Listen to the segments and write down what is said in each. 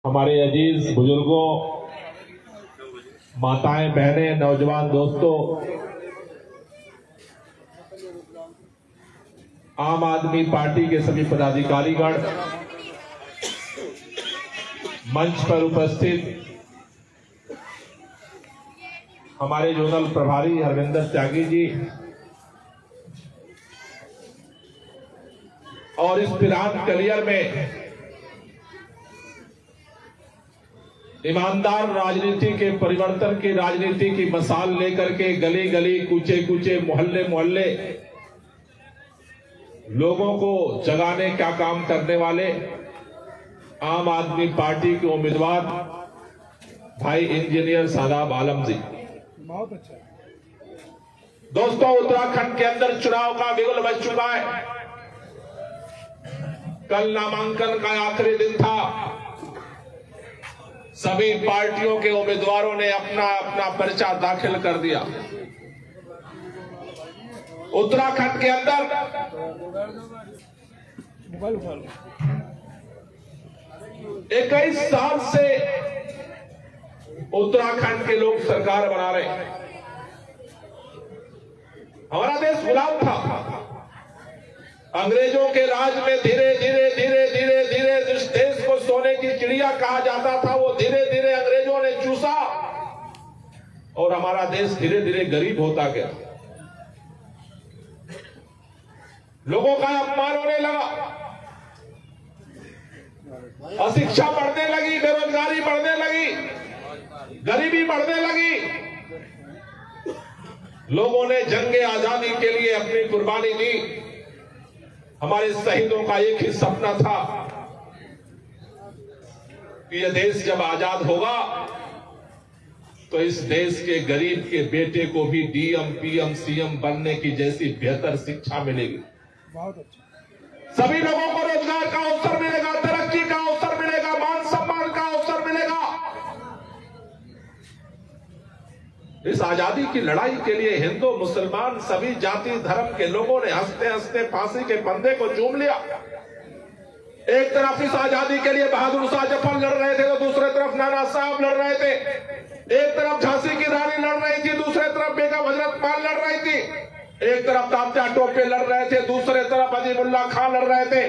हमारे अजीज बुजुर्गों, माताएं, बहनें, नौजवान दोस्तों, आम आदमी पार्टी के सभी पदाधिकारीगण, मंच पर उपस्थित हमारे जोनल प्रभारी हरविंदर त्यागी जी और इस पिरान कलियर में ईमानदार राजनीति के परिवर्तन की राजनीति की मसाल लेकर के गली गली, कूचे कूचे, मोहल्ले मोहल्ले लोगों को जगाने का काम करने वाले आम आदमी पार्टी के उम्मीदवार भाई इंजीनियर सादाब आलम जी। बहुत अच्छा। दोस्तों, उत्तराखंड के अंदर चुनाव का बिगुल बज चुका है। कल नामांकन का आखिरी दिन था। सभी पार्टियों के उम्मीदवारों ने अपना अपना पर्चा दाखिल कर दिया। उत्तराखंड के अंदर 21 साल से उत्तराखंड के लोग सरकार बना रहे हैं। हमारा देश गुलाम था। अंग्रेजों के राज में धीरे धीरे धीरे धीरे धीरे जिस देश को सोने की चिड़िया कहा जाता था, वो धीरे धीरे अंग्रेजों ने चूसा और हमारा देश धीरे धीरे गरीब होता गया। लोगों का अपमान होने लगा, अशिक्षा बढ़ने लगी, बेरोजगारी बढ़ने लगी, गरीबी बढ़ने लगी। लोगों ने जंगे आजादी के लिए अपनी कुर्बानी दी। हमारे शहीदों का एक ही सपना था कि यह देश जब आजाद होगा तो इस देश के गरीब के बेटे को भी डीएम, पीएम, सीएम बनने की जैसी बेहतर शिक्षा मिलेगी। बहुत अच्छा। सभी लोगों को रोजगार का अवसर मिलेगा, तरक्की का अवसर मिलेगा, मान सम्मान का अवसर मिलेगा। इस आजादी की लड़ाई के लिए हिंदू, मुसलमान, सभी जाति धर्म के लोगों ने हंसते हंसते फांसी के फंदे को चूम लिया। एक तरफ इस आजादी के लिए बहादुर शाह जफर लड़ रहे थे तो दूसरे तरफ नाना साहब लड़ रहे थे। एक तरफ झांसी की रानी लड़ रही थी, दूसरे तरफ बेगम हजरत पाल लड़ रही थी। एक तरफ तात्या टोपे लड़ रहे थे, दूसरे तरफ अजीमुल्लाह खान लड़ रहे थे।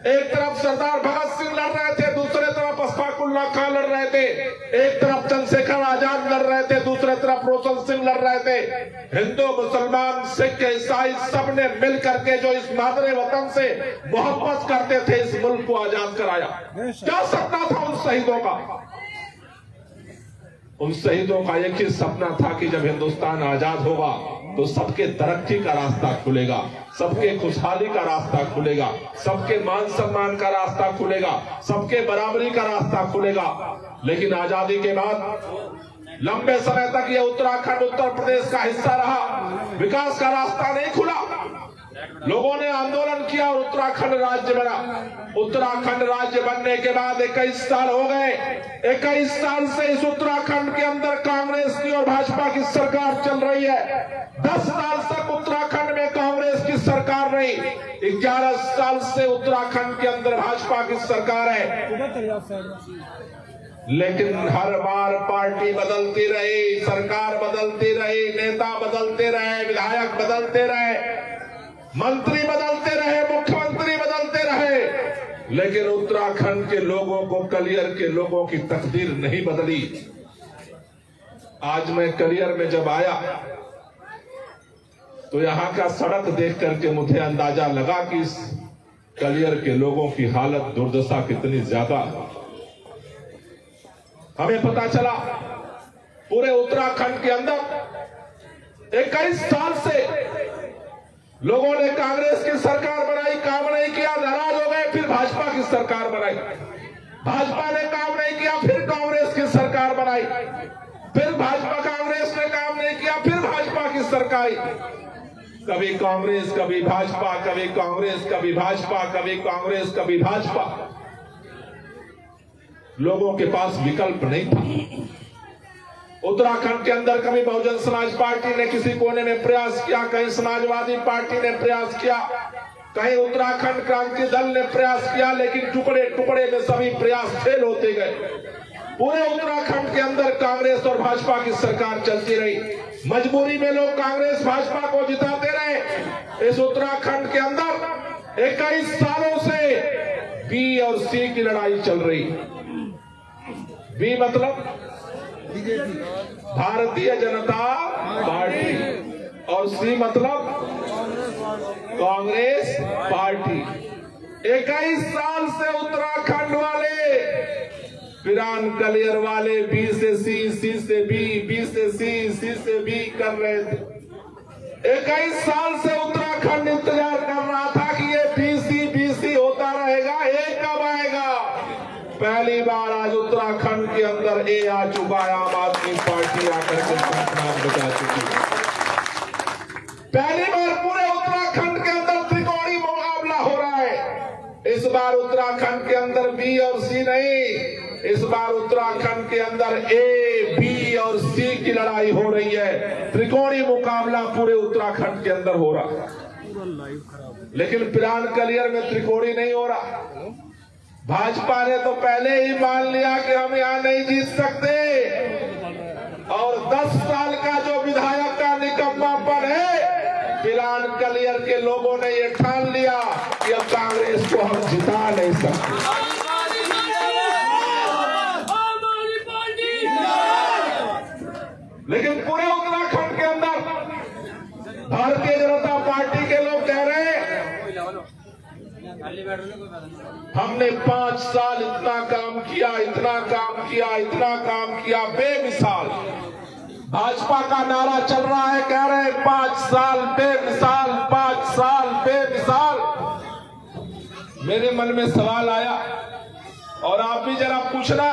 एक तरफ सरदार भगत सिंह लड़ रहे थे, दूसरे तरफ अशफाकुल्लाह खान लड़ रहे थे। एक तरफ चंद्रशेखर आजाद लड़ रहे थे, दूसरे तरफ रोशन सिंह लड़ रहे थे। हिंदू, मुसलमान, सिख, ईसाई सब ने मिल करके जो इस मादरे वतन से मोहब्बत करते थे, इस मुल्क को आजाद कराया। क्या सपना था उन शहीदों का? उन शहीदों का एक ही सपना था कि जब हिंदुस्तान आजाद होगा तो सबके तरक्की का रास्ता खुलेगा, सबके खुशहाली का रास्ता खुलेगा, सबके मान सम्मान का रास्ता खुलेगा, सबके बराबरी का रास्ता खुलेगा। लेकिन आजादी के बाद लंबे समय तक यह उत्तराखंड उत्तर प्रदेश का हिस्सा रहा, विकास का रास्ता नहीं खुला। लोगों ने आंदोलन किया और उत्तराखंड राज्य बना। उत्तराखंड राज्य बनने के बाद 21 साल हो गए। 21 साल से इस उत्तराखंड के अंदर कांग्रेस की और भाजपा की सरकार चल रही है। 10 साल तक उत्तराखंड में कांग्रेस की सरकार रही। 11 साल से उत्तराखंड के अंदर भाजपा की सरकार है। लेकिन हर बार पार्टी बदलती रही, सरकार बदलती रही, नेता बदलते रहे, विधायक बदलते रहे, मंत्री बदलते रहे, मुख्यमंत्री बदलते रहे, लेकिन उत्तराखंड के लोगों को, कलियर के लोगों की तकदीर नहीं बदली। आज मैं कलियर में जब आया तो यहां का सड़क देख करके मुझे अंदाजा लगा कि इस कलियर के लोगों की हालत, दुर्दशा कितनी ज्यादा। हमें पता चला पूरे उत्तराखंड के अंदर 21 साल से लोगों ने कांग्रेस की सरकार बनाई, काम नहीं किया, नाराज हो गए, फिर भाजपा की सरकार बनाई। भाजपा ने काम नहीं किया, फिर कांग्रेस की सरकार बनाई, फिर भाजपा, कांग्रेस ने काम नहीं किया, फिर भाजपा की सरकार। कभी कांग्रेस, कभी भाजपा, कभी कांग्रेस, कभी भाजपा, कभी कांग्रेस, कभी भाजपा। लोगों के पास विकल्प नहीं था। उत्तराखंड के अंदर कभी बहुजन समाज पार्टी ने किसी कोने में प्रयास किया, कहीं समाजवादी पार्टी ने प्रयास किया, कहीं उत्तराखंड क्रांति दल ने प्रयास किया, लेकिन टुकड़े टुकड़े में सभी प्रयास फेल होते गए। पूरे उत्तराखंड के अंदर कांग्रेस और भाजपा की सरकार चलती रही। मजबूरी में लोग कांग्रेस भाजपा को जिताते रहे। इस उत्तराखंड के अंदर 21 सालों से बी और सी की लड़ाई चल रही। बी मतलब भारतीय जनता पार्टी और सी मतलब कांग्रेस पार्टी। 21 साल से उत्तराखंड वाले, पिरान कलियर वाले बी से सी, सी से बी, बी से सी, सी से बी कर रहे थे। 21 साल से उत्तराखंड इंतजार कर रहा था कि ये बीसी होता रहेगा, ए कब आएगा। पहली बार आज उत्तराखंड के अंदर ए आ चुका है। आम आदमी पार्टी आकर के नाम बचा चुकी है। पहली बार पूरे उत्तराखंड के अंदर त्रिकोणीय मुकाबला हो रहा है। इस बार उत्तराखंड के अंदर बी और सी नहीं, इस बार उत्तराखंड के अंदर ए, बी और सी की लड़ाई हो रही है। त्रिकोणीय मुकाबला पूरे उत्तराखंड के अंदर हो रहा है। लेकिन पिरान कलियर में त्रिकोणीय नहीं हो रहा। भाजपा ने तो पहले ही मान लिया कि हम यहां नहीं जीत सकते, और 10 साल का जो विधायक का निकम्मापन है, पिरान कलियर के लोगों ने ये ठान लिया कि अब कांग्रेस को हम जिता नहीं सकते। लेकिन पूरे उत्तराखंड के अंदर भारतीय जनता पार्टी के लोग कह रहे हैं हमने 5 साल इतना काम किया, इतना काम किया, इतना काम किया, बेमिसाल। भाजपा का नारा चल रहा है, कह रहे हैं 5 साल बेमिसाल, 5 साल बेमिसाल। मेरे मन में सवाल आया, और आप भी जरा पूछना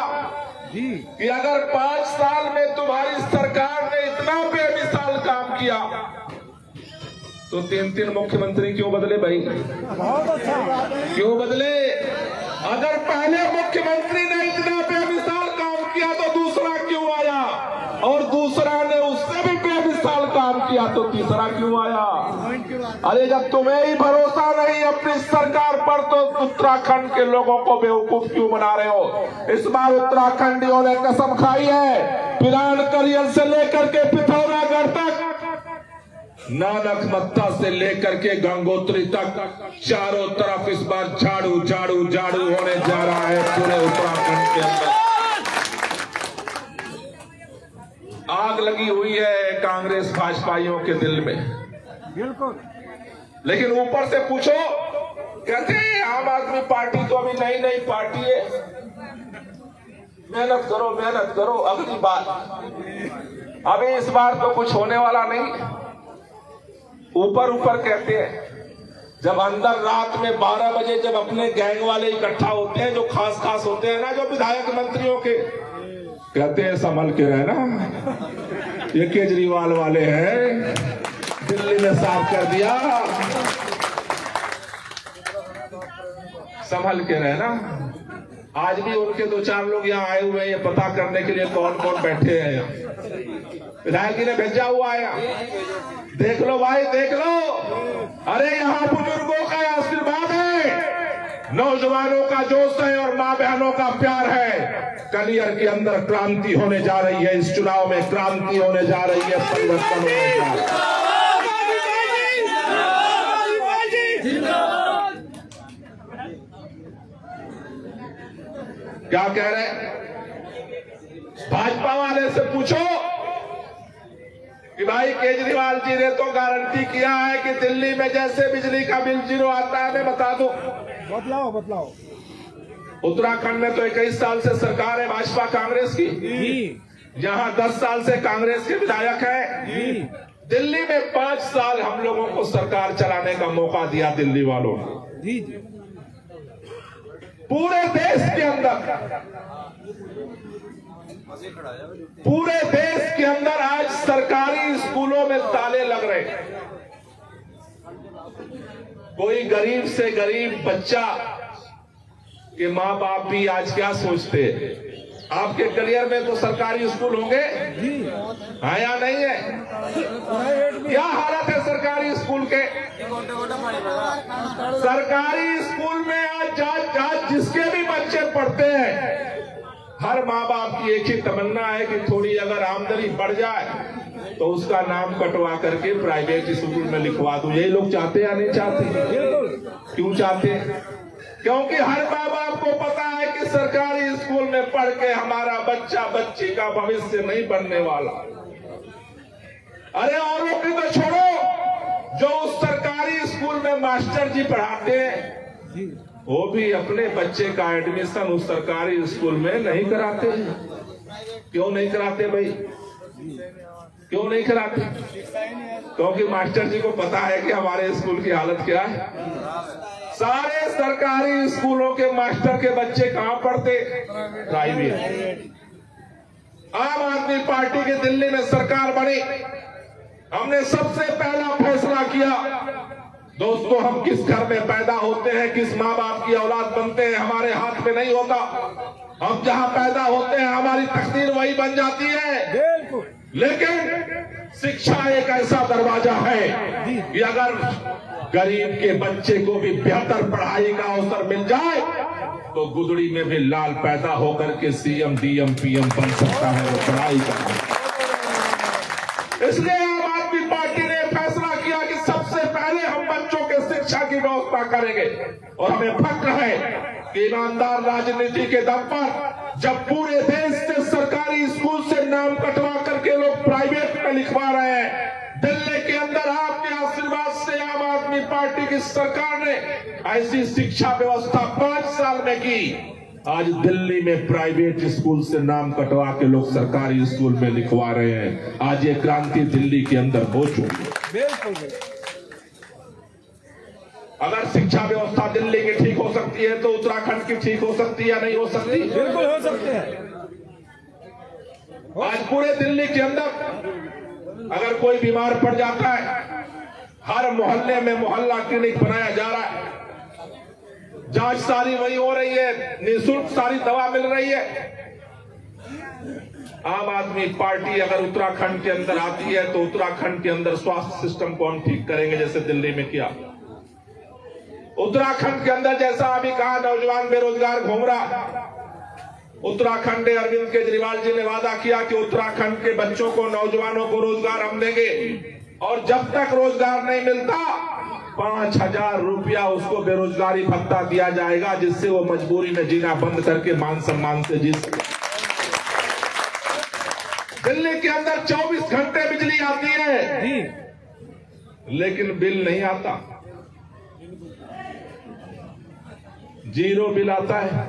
कि अगर 5 साल में तुम्हारी सरकार ने इतना बेमिसाल काम किया तो 3 मुख्यमंत्री क्यों बदले भाई? बहुत अच्छा, क्यों बदले? अगर पहले मुख्यमंत्री ने इतना बेमिसाल काम किया तो दूसरा क्यों आया, और दूसरा ने उससे भी बेमिसाल काम किया तो तीसरा क्यों आया? अरे जब तुम्हें ही भरोसा नहीं अपनी सरकार पर, तो उत्तराखंड के लोगों को बेवकूफ क्यों बना रहे हो? इस बार उत्तराखंडियों ने कसम खाई है, पिरान कलियर से लेकर के पिथौरागढ़ तक, नानकमत्ता से लेकर के गंगोत्री तक, चारों तरफ इस बार झाड़ू झाड़ू झाड़ू होने जा रहा है। पूरे उत्तराखंड के अंदर आग लगी हुई है कांग्रेस भाजपाइयों के दिल में। बिल्कुल। लेकिन ऊपर से पूछो, कहते हैं आम आदमी पार्टी तो अभी नई नई पार्टी है, मेहनत करो मेहनत करो, अगली बार। अभी इस बार तो कुछ होने वाला नहीं। ऊपर ऊपर कहते हैं, जब अंदर रात में 12 बजे जब अपने गैंग वाले इकट्ठा होते हैं, जो खास खास होते हैं ना, जो विधायक मंत्रियों के, कहते हैं संभल के रहना, ये केजरीवाल वाले हैं, दिल्ली में साफ कर दिया, संभल के रहना। आज भी उनके 2-4 लोग यहाँ आए हुए हैं ये पता करने के लिए कौन कौन बैठे हैं यहाँ। विधायक जी ने भेजा हुआ है, देख लो भाई देख लो। अरे यहाँ बुजुर्गों का आशीर्वाद है, नौजवानों का जोश है और माँ बहनों का प्यार है। कलियर के अंदर क्रांति होने जा रही है, इस चुनाव में क्रांति होने जा रही है, परिवर्तन होने जा रहा है। क्या कह रहे हैं? भाजपा वाले से पूछो कि भाई केजरीवाल जी ने तो गारंटी किया है कि दिल्ली में जैसे बिजली का बिल 0 आता है, मैं बता दूं। बदलाओ बदलाओ। उत्तराखंड में तो 21 साल से सरकार है भाजपा कांग्रेस की, यहाँ 10 साल से कांग्रेस के विधायक है। दिल्ली में 5 साल हम लोगों को सरकार चलाने का मौका दिया दिल्ली वालों ने। पूरे देश के अंदर आज सरकारी स्कूलों में ताले लग रहे। कोई गरीब से गरीब बच्चा के माँ बाप भी आज क्या सोचते, आपके कलियर में तो सरकारी स्कूल होंगे जी, हाँ या नहीं है? प्राइवेट भी। क्या हालत है सरकारी स्कूल के? सरकारी स्कूल में आज जिसके भी बच्चे पढ़ते हैं, हर माँ बाप की एक ही तमन्ना है कि थोड़ी अगर आमदनी बढ़ जाए तो उसका नाम कटवा करके प्राइवेट स्कूल में लिखवा दूं। यही लोग चाहते या नहीं चाहते? क्यों चाहते हैं? क्योंकि हर माँ बाप को पता है कि सरकारी स्कूल में पढ़ के हमारा बच्चा बच्ची का भविष्य नहीं बनने वाला। अरे औरों की तो छोड़ो, जो उस सरकारी स्कूल में मास्टर जी पढ़ाते हैं वो भी अपने बच्चे का एडमिशन उस सरकारी स्कूल में नहीं कराते। क्यों नहीं कराते भाई? क्यों नहीं कराते? क्योंकि मास्टर जी को पता है कि हमारे स्कूल की हालत क्या है। सारे सरकारी स्कूलों के मास्टर के बच्चे कहां पढ़ते? प्राइवेट। आम आदमी पार्टी की दिल्ली में सरकार बनी, हमने सबसे पहला फैसला किया, दोस्तों हम किस घर में पैदा होते हैं, किस माँ बाप की औलाद बनते हैं, हमारे हाथ में नहीं होता। हम जहां पैदा होते हैं हमारी तकदीर वही बन जाती है। लेकिन शिक्षा एक ऐसा दरवाजा है कि अगर गरीब के बच्चे को भी बेहतर पढ़ाई का अवसर मिल जाए तो गुदड़ी में भी लाल पैदा होकर के सीएम डीएम पीएम बन सकता है वो पढ़ाई का। इसलिए आम आदमी पार्टी ने फैसला किया कि सबसे पहले हम बच्चों के शिक्षा की व्यवस्था करेंगे। और हमें फक्र है कि ईमानदार राजनीति के दम पर जब पूरे देश से सरकारी स्कूल से नाम कटवा करके लोग प्राइवेट में लिखवा रहे हैं, दिल्ली के अंदर आपके आशीर्वाद से आम आदमी पार्टी की सरकार ने ऐसी शिक्षा व्यवस्था 5 साल में की। आज दिल्ली में प्राइवेट स्कूल से नाम कटवा के लोग सरकारी स्कूल में लिखवा रहे हैं। आज ये क्रांति दिल्ली के अंदर हो चुकी है। बिल्कुल। अगर शिक्षा व्यवस्था दिल्ली की ठीक हो सकती है तो उत्तराखंड की ठीक हो सकती है या नहीं हो सकती? बिल्कुल हो सकते हैं। आज पूरे दिल्ली के अंदर अगर कोई बीमार पड़ जाता है, हर मोहल्ले में मोहल्ला क्लिनिक बनाया जा रहा है, जांच सारी वही हो रही है, निःशुल्क सारी दवा मिल रही है। आम आदमी पार्टी अगर उत्तराखंड के अंदर आती है तो उत्तराखंड के अंदर स्वास्थ्य सिस्टम को हम ठीक करेंगे जैसे दिल्ली में किया। उत्तराखंड के अंदर जैसा अभी कहा नौजवान बेरोजगार घूम रहा, उत्तराखंड में अरविंद केजरीवाल जी ने वादा किया कि उत्तराखंड के बच्चों को नौजवानों को रोजगार हम देंगे और जब तक रोजगार नहीं मिलता 5,000 रुपया उसको बेरोजगारी भत्ता दिया जाएगा, जिससे वो मजबूरी में जीना बंद करके मान सम्मान से जी सके। दिल्ली के अंदर 24 घंटे बिजली आती है लेकिन बिल नहीं आता, जीरो बिल आता है।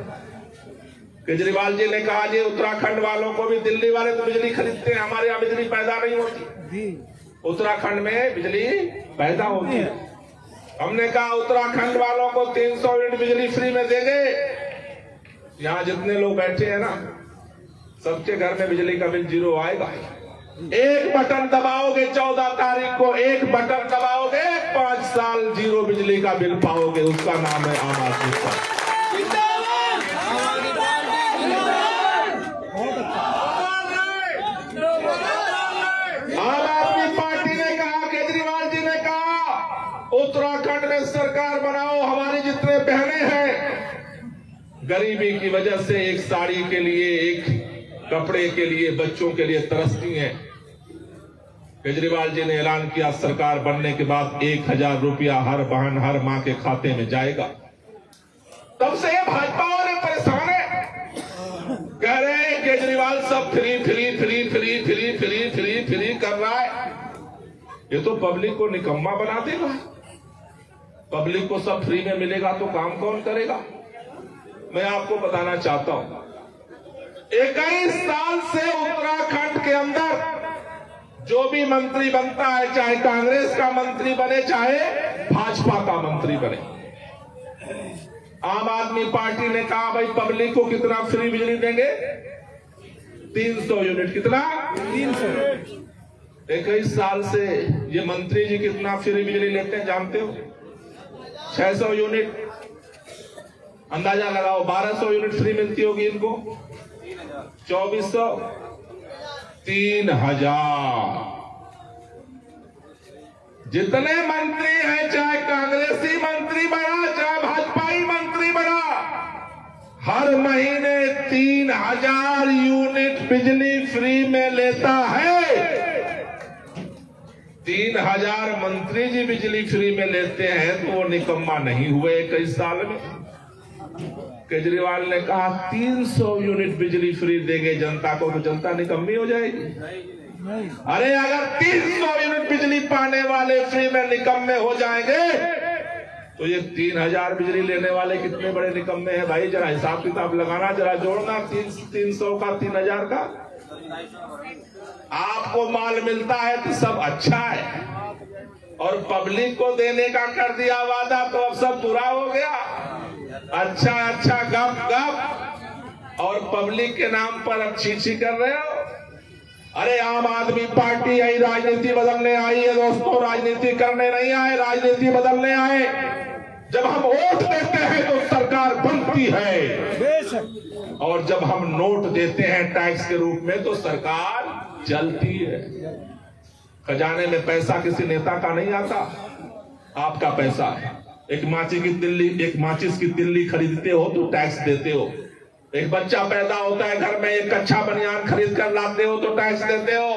केजरीवाल जी ने कहा जी उत्तराखंड वालों को भी, दिल्ली वाले तो बिजली खरीदते हैं, हमारे यहाँ बिजली पैदा नहीं होती, उत्तराखंड में बिजली पैदा होती है। हमने कहा उत्तराखंड वालों को 300 यूनिट बिजली फ्री में देंगे। यहाँ जितने लोग बैठे हैं ना, सबके घर में बिजली का बिल जीरो आएगा। एक बटन दबाओगे 14 तारीख को, एक बटन दबाओगे 5 साल जीरो बिजली का बिल पाओगे। उसका नाम है आम आदमी पार्टी। आम आदमी पार्टी ने कहा, केजरीवाल जी ने कहा उत्तराखंड में सरकार बनाओ। हमारी जितने बहनें हैं गरीबी की वजह से एक साड़ी के लिए, एक कपड़े के लिए, बच्चों के लिए तरसती हैं। केजरीवाल जी ने ऐलान किया सरकार बनने के बाद 1,000 रुपया हर बहन हर मां के खाते में जाएगा। तब से भाजपा वाले परेशान है, कह रहे हैं केजरीवाल सब free free free free free free free free कर रहा है। ये तो पब्लिक को निकम्मा बना देगा। पब्लिक को सब फ्री में मिलेगा तो काम कौन करेगा? मैं आपको बताना चाहता हूं, 21 साल से उत्तराखंड के अंदर जो भी मंत्री बनता है, चाहे कांग्रेस का मंत्री बने चाहे भाजपा का मंत्री बने, आम आदमी पार्टी ने कहा भाई पब्लिक को कितना फ्री बिजली देंगे? 300 यूनिट। कितना? 300। 21 साल से ये मंत्री जी कितना फ्री बिजली लेते हैं जानते हो? 600 यूनिट। अंदाजा लगाओ 1200 यूनिट फ्री मिलती होगी इनको। 2400, 3000। जितने मंत्री हैं, चाहे कांग्रेसी मंत्री बना चाहे भाजपाई मंत्री बना, हर महीने 3000 यूनिट बिजली फ्री में लेता है। 3000 मंत्री जी बिजली फ्री में लेते हैं तो वो निकम्मा नहीं हुए 21 साल में। केजरीवाल ने कहा 300 यूनिट बिजली फ्री देंगे जनता को, तो जनता निकम्मी हो जाएगी। अरे अगर 300 यूनिट बिजली पाने वाले फ्री में निकम्मे हो जाएंगे तो ये 3000 बिजली लेने वाले कितने बड़े निकम्मे हैं भाई। जरा हिसाब किताब लगाना, जरा जोड़ना 300 का 3000 का। आपको माल मिलता है तो सब अच्छा है, और पब्लिक को देने का कर दिया वादा तो अब सब बुरा हो गया। अच्छा अच्छा गप गप, और पब्लिक के नाम पर अब छीछी कर रहे हो। अरे आम आदमी पार्टी आई राजनीति बदलने आई है दोस्तों, राजनीति करने नहीं आए, राजनीति बदलने आए। जब हम वोट देते हैं तो सरकार बनती है, और जब हम नोट देते हैं टैक्स के रूप में तो सरकार चलती है। खजाने में पैसा किसी नेता का नहीं आता, आपका पैसा है। एक माचिस की तिल्ली खरीदते हो तो टैक्स देते हो। एक बच्चा पैदा होता है घर में, एक कच्चा बनियान खरीद कर लाते हो तो टैक्स देते हो।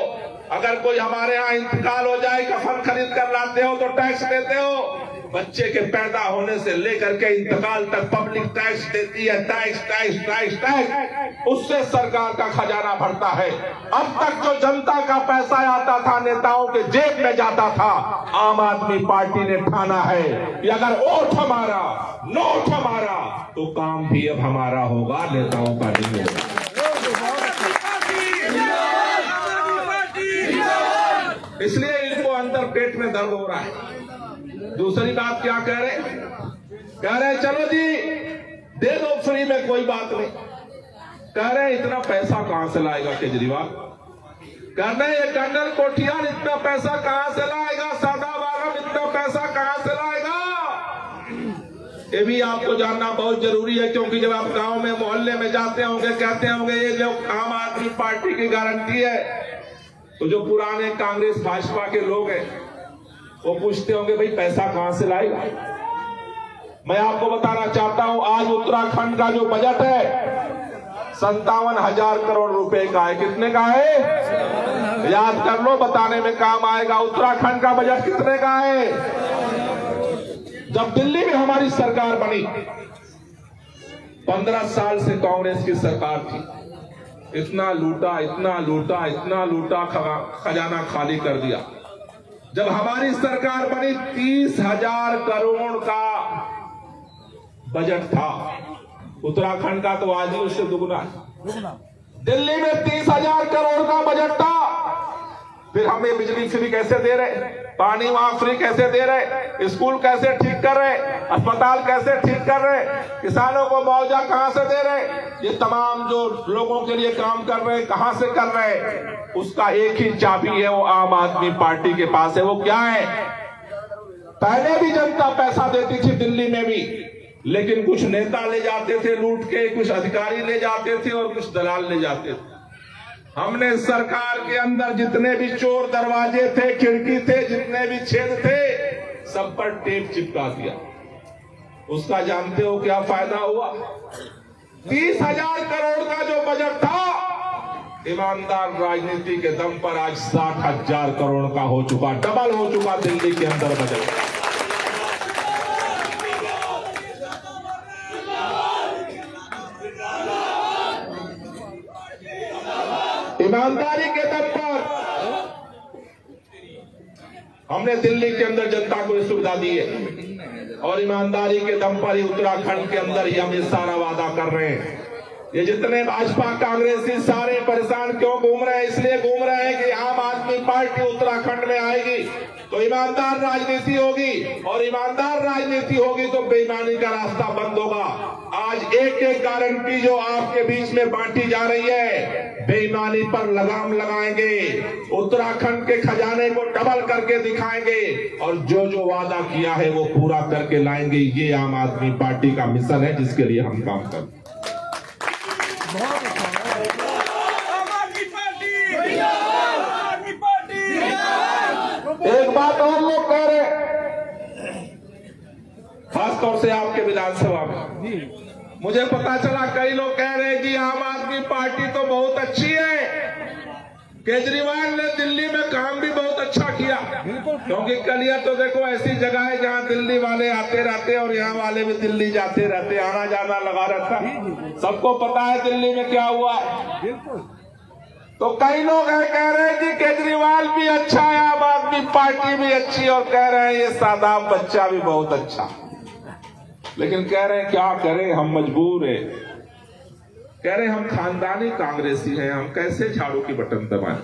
अगर कोई हमारे यहाँ इंतकाल हो जाए, कफन खरीद कर लाते हो तो टैक्स देते हो। बच्चे के पैदा होने से लेकर के इंतकाल तक पब्लिक टैक्स देती है, टैक्स टैक्स टैक्स टैक्स, उससे सरकार का खजाना भरता है। अब तक जो जनता का पैसा आता था नेताओं के जेब में जाता था, आम आदमी पार्टी ने ठाना है कि अगर वोट हमारा नोट हमारा तो काम भी अब हमारा होगा, नेताओं का नहीं होगा। इसलिए इनको अंदर पेट में दर्द हो रहा है। दूसरी बात क्या कह रहे चलो जी दे दो फ्री में, कोई बात नहीं। कह रहे इतना पैसा कहां से लाएगा केजरीवाल। कह रहे ये कर्नल कोठियाल इतना पैसा कहां से लाएगा, सादा बागम इतना पैसा कहां से लाएगा। ये भी आपको जानना बहुत जरूरी है, क्योंकि जब आप गांव में मोहल्ले में जाते होंगे, कहते होंगे ये जो आम आदमी पार्टी की गारंटी है, तो जो पुराने कांग्रेस भाजपा के लोग हैं वो पूछते होंगे भाई पैसा कहां से लाएगा। मैं आपको बताना चाहता हूं, आज उत्तराखंड का जो बजट है 57,000 करोड़ रुपए का है। कितने का है याद कर लो, बताने में काम आएगा। उत्तराखंड का बजट कितने का है। जब दिल्ली में हमारी सरकार बनी, 15 साल से कांग्रेस की सरकार थी, इतना लूटा इतना लूटा इतना लूटा, खजाना खाली कर दिया। जब हमारी सरकार बनी 30,000 करोड़ का बजट था। उत्तराखंड का तो आज ही उससे दुगना है। दिल्ली में 30,000 करोड़ का बजट था। फिर हमें बिजली फ्री कैसे दे रहे, पानी वहां फ्री कैसे दे रहे, स्कूल कैसे ठीक कर रहे, अस्पताल कैसे ठीक कर रहे, किसानों को मुआवजा कहां से दे रहे, ये तमाम जो लोगों के लिए काम कर रहे हैं कहां से कर रहे हैं। उसका एक ही चाबी है, वो आम आदमी पार्टी के पास है। वो क्या है, पहले भी जनता पैसा देती थी दिल्ली में भी, लेकिन कुछ नेता ले जाते थे लूट के, कुछ अधिकारी ले जाते थे और कुछ दलाल ले जाते थे। हमने सरकार के अंदर जितने भी चोर दरवाजे थे, खिड़की थे, जितने भी छेद थे, सब पर टेप चिपका दिया। उसका जानते हो क्या फायदा हुआ। 30,000 करोड़ का जो बजट था, ईमानदार राजनीति के दम पर आज 60,000 करोड़ का हो चुका, डबल हो चुका दिल्ली के अंदर बजट। ईमानदारी के दम पर हमने दिल्ली के अंदर जनता को ये सुविधा दी है, और ईमानदारी के दम पर ही उत्तराखंड के अंदर ही हम ये सारा वादा कर रहे हैं। ये जितने भाजपा कांग्रेसी सारे परेशान क्यों घूम रहे हैं, इसलिए घूम रहे हैं कि आम आदमी पार्टी उत्तराखंड में आएगी तो ईमानदार राजनीति होगी, और ईमानदार राजनीति होगी तो बेईमानी का रास्ता बंद होगा। आज एक एक गारंटी जो आपके बीच में बांटी जा रही है, बेईमानी पर लगाम लगाएंगे, उत्तराखंड के खजाने को डबल करके दिखाएंगे, और जो जो वादा किया है वो पूरा करके लाएंगे। ये आम आदमी पार्टी का मिशन है जिसके लिए हम काम करते हैं। खासतौर से आपके विधानसभा में मुझे पता चला कई लोग कह रहे हैं कि आम आदमी पार्टी तो बहुत अच्छी है, केजरीवाल ने दिल्ली में काम भी बहुत अच्छा किया। क्योंकि कलियर तो देखो ऐसी जगह है जहां दिल्ली वाले आते रहते और यहाँ वाले भी दिल्ली जाते रहते, आना जाना लगा रहता। सबको पता है दिल्ली में क्या हुआ है। तो कई लोग हैं कह रहे हैं कि केजरीवाल भी अच्छा है, आम आदमी पार्टी भी अच्छी, और कह रहे हैं ये सादाब बच्चा भी बहुत अच्छा। लेकिन कह रहे हैं क्या करें, हम मजबूर हैं। कह रहे हैं हम खानदानी कांग्रेसी हैं, हम कैसे झाड़ू की बटन दबाएं।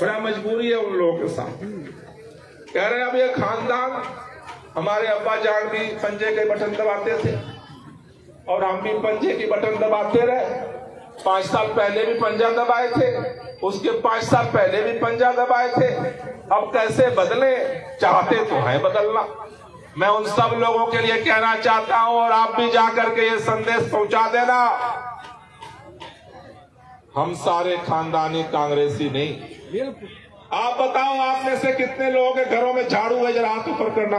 बड़ा मजबूरी है उन लोगों के साथ। कह रहे हैं अब ये खानदान, हमारे अब्बा जान भी पंजे के बटन दबाते थे और हम भी पंजे की बटन दबाते रहे। 5 साल पहले भी पंजा दबाए थे, उसके 5 साल पहले भी पंजा दबाए थे। अब कैसे बदले, चाहते तो है बदलना। मैं उन सब लोगों के लिए कहना चाहता हूं, और आप भी जाकर के ये संदेश पहुंचा देना, हम सारे खानदानी कांग्रेसी नहीं। आप बताओ, आप में से कितने लोगों के घरों में झाड़ू है? जरा हाथ ऊपर करना।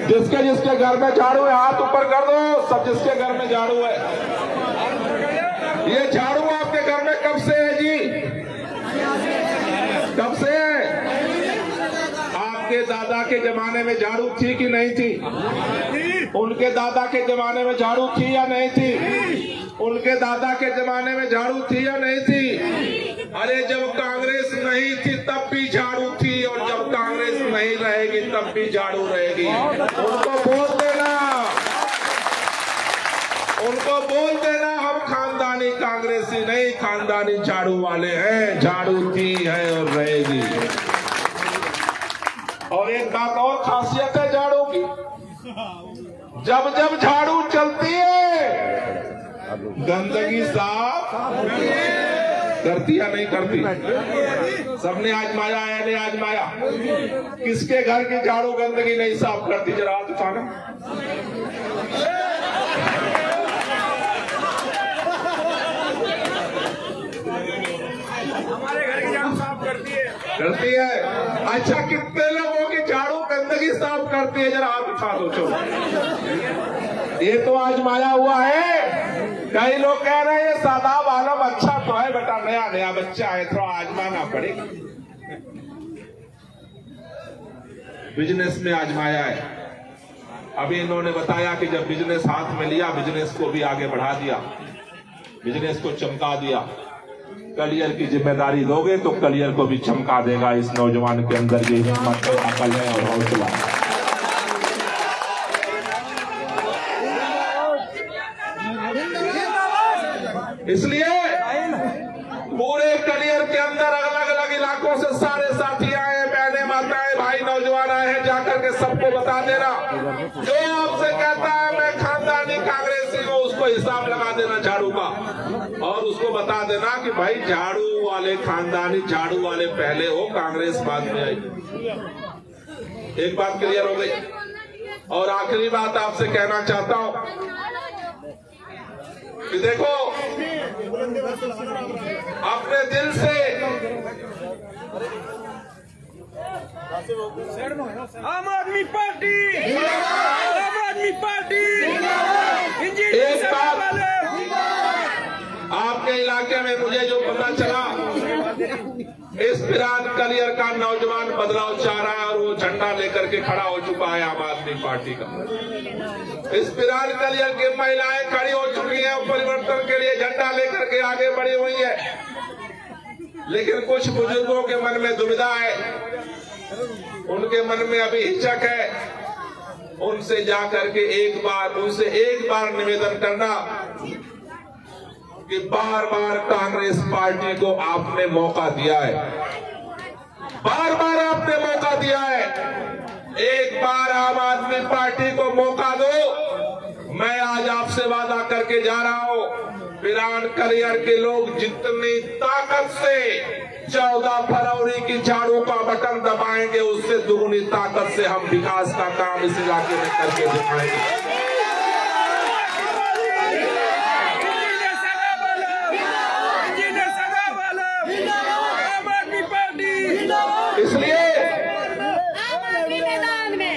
जिसके जिसके घर में झाड़ू है हाथ ऊपर कर दो। सब जिसके घर में झाड़ू है, ये झाड़ू आपके घर में कब से है जी? कब से है? आपके दादा के जमाने में झाड़ू थी कि नहीं थी? उनके दादा के जमाने में झाड़ू थी या नहीं थी? उनके दादा के जमाने में झाड़ू थी या नहीं थी? अरे जब कांग्रेस नहीं थी तब भी झाड़ू थी, और जब कांग्रेस नहीं रहेगी तब भी झाड़ू रहेगी। उनको बोल देना, उनको बोल देना हम खानदानी कांग्रेसी नहीं, खानदानी झाड़ू वाले हैं। झाड़ू थी है और रहेगी। और एक बात और खासियत है झाड़ू की, जब जब झाड़ू चलती है गंदगी साफ करती या नहीं करती? सबने आजमाया है, नहीं आजमाया? किसके घर की झाड़ू गंदगी नहीं साफ करती? जरा हाथ उठाना। हमारे घर की झाड़ू साफ करती है। करती है? अच्छा, कितने लोगों की झाड़ू गंदगी साफ करती है? जरा हाथ उठा दो। चलो, ये तो आजमाया हुआ है। कई लोग कह रहे हैं सादाब आलम अच्छा तो है बेटा, नया नया बच्चा है, थोड़ा आजमाना पड़ेगा। बिजनेस में आजमाया है। अभी इन्होंने बताया कि जब बिजनेस हाथ में लिया, बिजनेस को भी आगे बढ़ा दिया, बिजनेस को चमका दिया। कलियर की जिम्मेदारी दोगे तो कलियर को भी चमका देगा। इस नौजवान के अंदर ये हिम्मत है, अकल है और हौसला है। इसलिए पूरे कलियर के अंदर अलग अलग इलाकों से सारे साथी आए, बहने माताएं भाई नौजवान आए हैं। जाकर के सबको बता देना, जो आपसे कहता है मैं खानदानी कांग्रेसी हूं, उसको हिसाब लगा देना झाड़ू का, और उसको बता देना कि भाई झाड़ू वाले खानदानी झाड़ू वाले पहले हो, कांग्रेस बाद में आई। एक बात क्लियर हो गई। और आखिरी बात आपसे कहना चाहता हूं कि देखो, अपने दिल से आम आदमी पार्टी, आम आदमी पार्टी। एक बात आपके इलाके में मुझे जो पता चला, इस फिरान कलियर का नौजवान बदलाव चाह रहा है और वो झंडा लेकर के खड़ा हो चुका है आम आदमी पार्टी का। इस फिरान कलियर की महिलाएं खड़ी हो चुकी हैं, परिवर्तन के लिए झंडा लेकर के आगे बढ़ी हुई है। लेकिन कुछ बुजुर्गों के मन में दुविधा है, उनके मन में अभी हिचक है। उनसे जाकर के उनसे एक बार निवेदन करना कि बार बार कांग्रेस पार्टी को आपने मौका दिया है, बार बार आपने मौका दिया है, एक बार आम आदमी पार्टी को मौका दो। मैं आज आपसे वादा करके जा रहा हूं, फिरान कलियर के लोग जितनी ताकत से 14 फरवरी की झाड़ू का बटन दबाएंगे, उससे दुगुनी ताकत से हम विकास का काम इस इलाके में करके दिखाएंगे।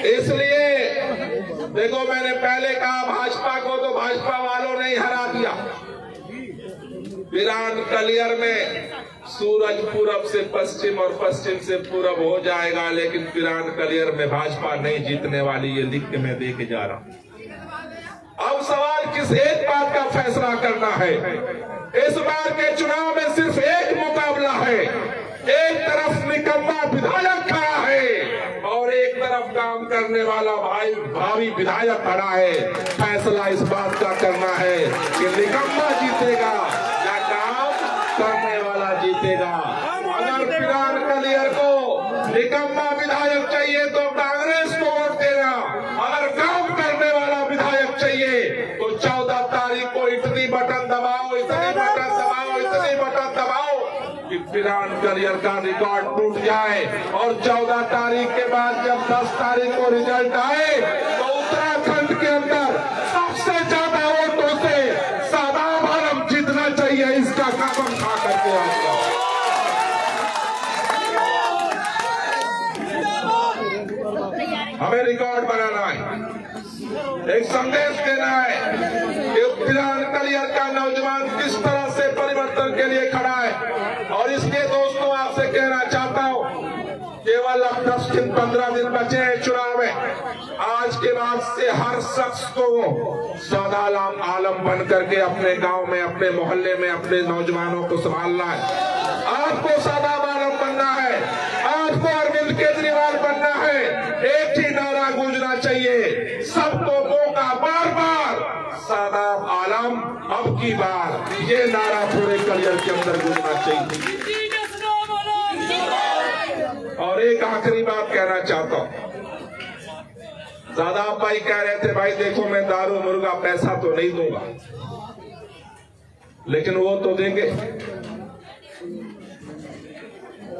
इसलिए दोस्तों, मैंने पहले कहा भाजपा को तो भाजपा वालों ने ही हरा दिया। पिरान कलियर में सूरज पूरब से पश्चिम और पश्चिम से पूरब हो जाएगा, लेकिन पिरान कलियर में भाजपा नहीं जीतने वाली, ये लिख के मैं दे के जा रहा हूं। अब सवाल किस एक बात का फैसला करना है। इस बार के चुनाव में सिर्फ एक मुकाबला है। एक तरफ निकम्मा विधायक खड़ा है और एक तरफ काम करने वाला भावी विधायक खड़ा है। फैसला इस बात का करना है कि निकम्मा जीतेगा या काम करने वाला जीतेगा। अगर पिरान कलियर को निकम्मा विधायक चाहिए तो कांग्रेस को वोट देना, अगर काम करने वाला विधायक चाहिए तो 14 तारीख को इतनी बटन दबाओ, इतनी बटन दबाओ, इतनी बटन दबाओ कि पिरान कलियर का रिकॉर्ड टूट जाए। और 14 तारीख के बाद जब 10 तारीख को रिजल्ट आए तो उत्तराखंड के अंदर सबसे ज्यादा वोटों से सादाब आलम जीतना चाहिए। इसका कसम खा करके आएगा। हमें रिकॉर्ड बनाना है, एक संदेश देना है कि पिरान कलियर का नौजवान किस तरह से परिवर्तन के लिए खड़ा है। और इसलिए दोस्तों आपसे कहना चाहता हूं, केवल अब 10 दिन 15 दिन बचे हैं चुनाव में। आज के बाद से हर शख्स को सादाब आलम बन करके अपने गांव में, अपने मोहल्ले में अपने नौजवानों को संभालना है। आपको सादाब आलम बनना है, आपको अरविंद केजरीवाल बनना है। एक ही नारा गूंजना चाहिए, सबको मौका, बार बार सादाब आलम अब की बार, ये नारा पूरे कलियर के अंदर गूंजना चाहिए। और एक आखिरी बात कहना चाहता हूं। सादाब भाई कह रहे थे, भाई देखो मैं दारू मुर्गा पैसा तो नहीं दूंगा, लेकिन वो तो देंगे,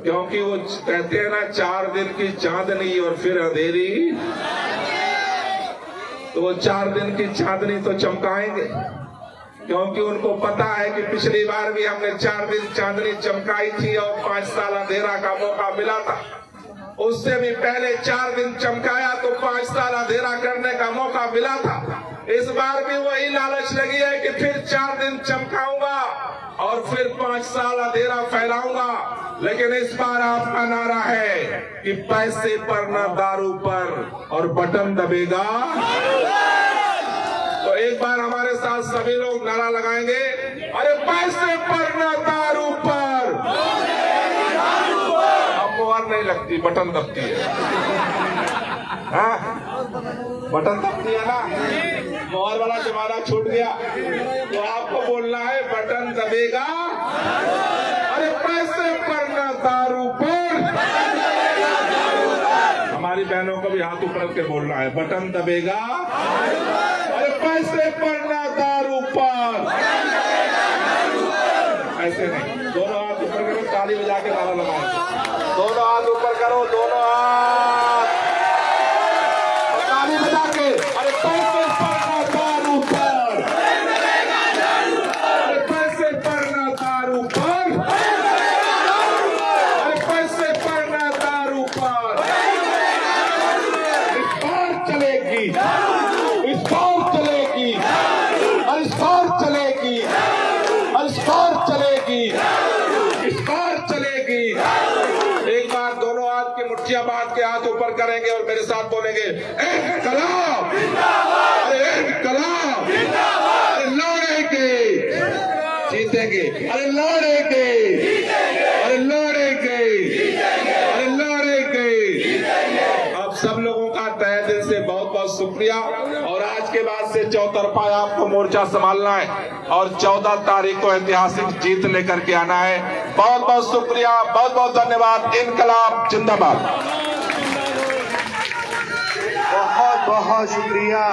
क्योंकि वो कहते हैं ना 4 दिन की चांदनी और फिर अंधेरी, तो वो 4 दिन की चांदनी तो चमकाएंगे, क्योंकि उनको पता है कि पिछली बार भी हमने 4 दिन चांदनी चमकाई थी और 5 साल अंधेरा का मौका मिला था। उससे भी पहले 4 दिन चमकाया तो 5 साल अंधेरा करने का मौका मिला था। इस बार भी वही लालच लगी है कि फिर 4 दिन चमकाऊंगा और फिर 5 साल अंधेरा फैलाऊंगा। लेकिन इस बार आपका नारा है कि पैसे पर ना दारू पर, और बटन दबेगा। तो एक बार हमारे साथ सभी लोग नारा लगाएंगे, अरे पैसे पर ना दारू पर। अब मोहर नहीं लगती, बटन दबती है। हाँ? बटन दबती है ना, मोहर वाला जमाना छूट गया। तो आपको बोलना है बटन दबेगा, अरे पैसे पर ना दारू पर। हमारी बहनों को भी हाथ ऊपर के बोलना है, बटन दबेगा, अरे पैसे पर ना दारू पर। ऐसे नहीं, दोनों हाथ ऊपर करो, ताली बजा के नारा लगाओ। दोनों हाथ ऊपर करो, दोनों हाथ, ताली बजा के, अरे पैसे पर ना दारू पर, अरे पैसे पर ना दारू पर, अरे पैसे पर ना दारू पर। इस बार चलेगी, इस बार चलेगी, इस बार चलेगी, इस बार चलेगी, इस बार चलेगी। एक बार दोनों हाथ की मुट्ठियां बांध के हाथ ऊपर करेंगे और मेरे साथ बोलेंगे, इनकलाब, अरे इनकलाब, अरे लड़ेंगे, जीतेंगे, अरे लड़ेंगे, अरे लड़ेंगे, अरे लड़ेंगे। अब सब लोगों का तहे दिल से बहुत बहुत शुक्रिया। और आज के बाद से चौतरफा आपको मोर्चा संभालना है और 14 तारीख को ऐतिहासिक जीत लेकर के आना है। बहुत बहुत शुक्रिया, बहुत बहुत धन्यवाद। इनकलाब जिंदाबाद। बहुत बहुत शुक्रिया।